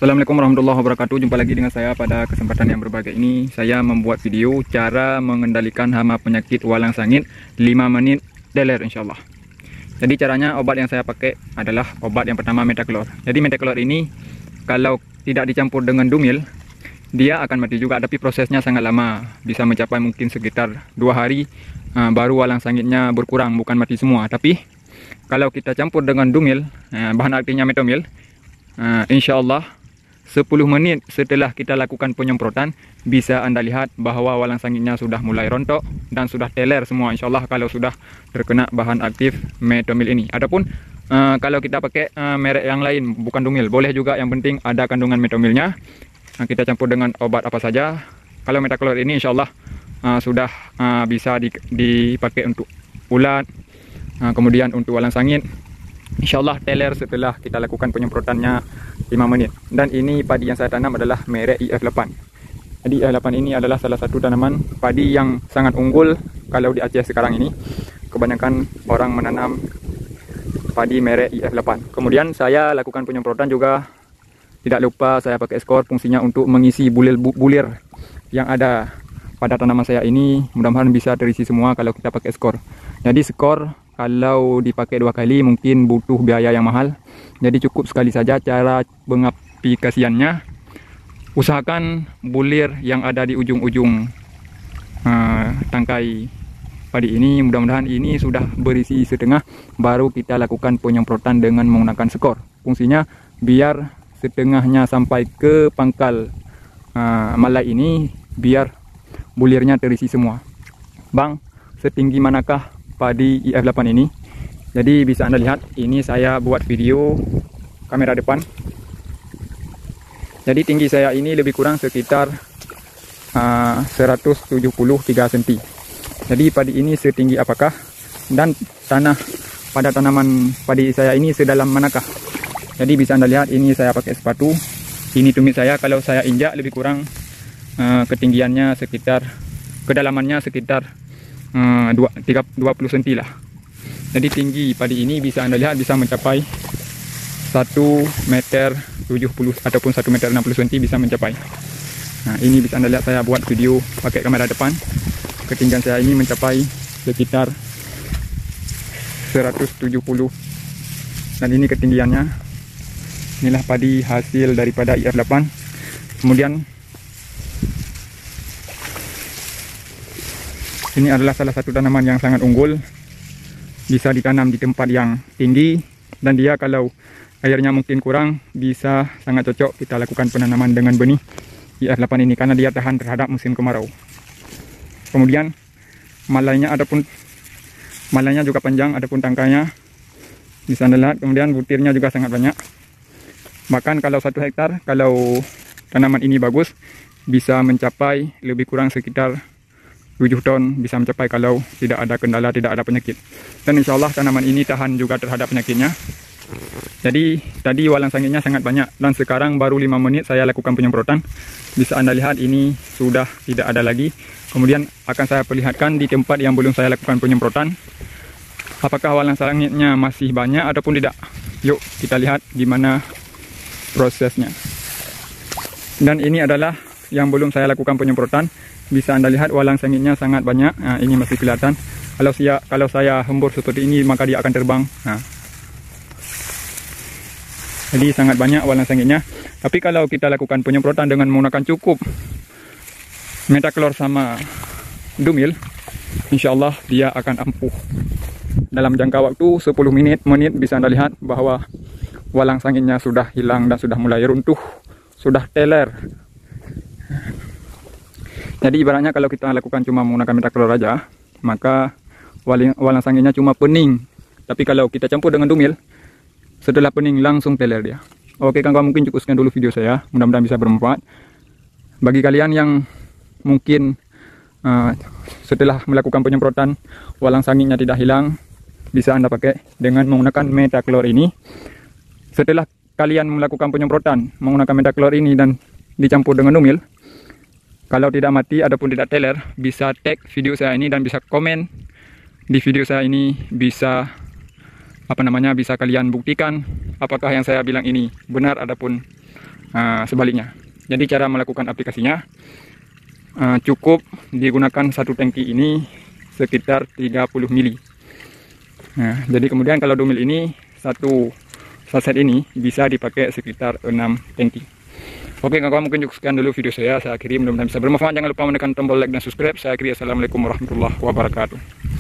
Assalamualaikum warahmatullahi wabarakatuh. Jumpa lagi dengan saya pada kesempatan yang berbahagia ini. Saya membuat video cara mengendalikan hama penyakit walang sangit 5 menit teler insyaAllah. Jadi caranya, obat yang saya pakai adalah obat yang pertama Metaklor. Jadi Metaklor ini kalau tidak dicampur dengan Dumil, dia akan mati juga, tapi prosesnya sangat lama. Bisa mencapai mungkin sekitar 2 hari baru walang sangitnya berkurang, bukan mati semua. Tapi kalau kita campur dengan Dumil, bahan aktifnya Metomil, insyaAllah 10 menit setelah kita lakukan penyemprotan, bisa Anda lihat bahawa walang sangitnya sudah mulai rontok dan sudah teler semua insyaAllah kalau sudah terkena bahan aktif Metomil ini. Adapun kalau kita pakai merek yang lain, bukan Dumil, boleh juga, yang penting ada kandungan Metomilnya. Kita campur dengan obat apa saja. Kalau Metaklor ini insyaAllah sudah bisa dipakai untuk ulat, kemudian untuk walang sangit. InsyaAllah teler setelah kita lakukan penyemprotannya 5 menit. Dan ini padi yang saya tanam adalah merek IF8. Jadi IF8 ini adalah salah satu tanaman padi yang sangat unggul kalau di Aceh sekarang ini. Kebanyakan orang menanam padi merek IF8. Kemudian saya lakukan penyemprotan juga. Tidak lupa saya pakai skor, fungsinya untuk mengisi bulir yang ada pada tanaman saya ini. Mudah-mudahan bisa terisi semua kalau kita pakai skor. Jadi skor kalau dipakai 2 kali mungkin butuh biaya yang mahal. Jadi cukup sekali saja. Cara pengaplikasiannya, usahakan bulir yang ada di ujung-ujung tangkai padi ini, mudah-mudahan ini sudah berisi setengah, baru kita lakukan penyemprotan dengan menggunakan skor. Fungsinya biar setengahnya sampai ke pangkal malai ini, biar bulirnya terisi semua. Bang, setinggi manakah padi IF8 ini? Jadi bisa Anda lihat, ini saya buat video kamera depan. Jadi tinggi saya ini lebih kurang sekitar 173 cm. Jadi padi ini setinggi apakah, dan tanah pada tanaman padi saya ini sedalam manakah? Jadi bisa Anda lihat, ini saya pakai sepatu, ini tumit saya. Kalau saya injak lebih kurang ketinggiannya sekitar, kedalamannya sekitar 20 cm lah. Jadi tinggi padi ini bisa Anda lihat bisa mencapai 1,70 meter ataupun 1,60 meter cm bisa mencapai. Nah, ini bisa Anda lihat saya buat video pakai kamera depan. Ketinggian saya ini mencapai sekitar 170, dan ini ketinggiannya. Inilah padi hasil daripada IF8. Kemudian ini adalah salah satu tanaman yang sangat unggul, bisa ditanam di tempat yang tinggi, dan dia kalau airnya mungkin kurang, bisa sangat cocok kita lakukan penanaman dengan benih IF8 ini, karena dia tahan terhadap musim kemarau. Kemudian malainya juga panjang, adapun tangkainya bisa Anda lihat. Kemudian butirnya juga sangat banyak. Bahkan kalau 1 hektar, kalau tanaman ini bagus, bisa mencapai lebih kurang sekitar 7 ton, bisa mencapai kalau tidak ada kendala, tidak ada penyakit. Dan insyaAllah tanaman ini tahan juga terhadap penyakitnya. Jadi tadi walang sangitnya sangat banyak, dan sekarang baru 5 menit saya lakukan penyemprotan. Bisa Anda lihat ini sudah tidak ada lagi. Kemudian akan saya perlihatkan di tempat yang belum saya lakukan penyemprotan, apakah walang sangitnya masih banyak ataupun tidak. Yuk kita lihat gimana prosesnya. Dan ini adalah yang belum saya lakukan penyemprotan. Bisa Anda lihat walang sangitnya sangat banyak. Nah, ini masih kelihatan. Kalau saya hembur seperti ini, maka dia akan terbang. Nah, jadi sangat banyak walang sangitnya. Tapi kalau kita lakukan penyemprotan dengan menggunakan cukup Metaklor sama Dumil, insyaAllah dia akan ampuh. Dalam jangka waktu 10 menit bisa Anda lihat bahwa walang sangitnya sudah hilang dan sudah mulai runtuh, sudah teler. Jadi ibaratnya kalau kita lakukan cuma menggunakan Metaklor aja, maka walang sangitnya cuma pening. Tapi kalau kita campur dengan Dumil, setelah pening langsung teler dia. Oke kawan-kawan, mungkin cukup sekian dulu video saya. Mudah-mudahan bisa bermanfaat. Bagi kalian yang mungkin setelah melakukan penyemprotan walang sangitnya tidak hilang, bisa Anda pakai dengan menggunakan Metaklor ini. Setelah kalian melakukan penyemprotan menggunakan Metaklor ini dan dicampur dengan Dumil, kalau tidak mati ataupun tidak teler, bisa tag video saya ini dan bisa komen di video saya ini. Bisa bisa kalian buktikan apakah yang saya bilang ini benar ataupun sebaliknya. Jadi cara melakukan aplikasinya, cukup digunakan satu tangki ini sekitar 30 mili. Nah, jadi kemudian kalau 2 mili ini, satu saset ini bisa dipakai sekitar 6 tangki. Oke kawan-kawan, mungkin cukup sekian dulu video saya akhiri, mudah-mudahan bisa bermanfaat. Jangan lupa menekan tombol like dan subscribe. Saya akhiri, assalamualaikum warahmatullahi wabarakatuh.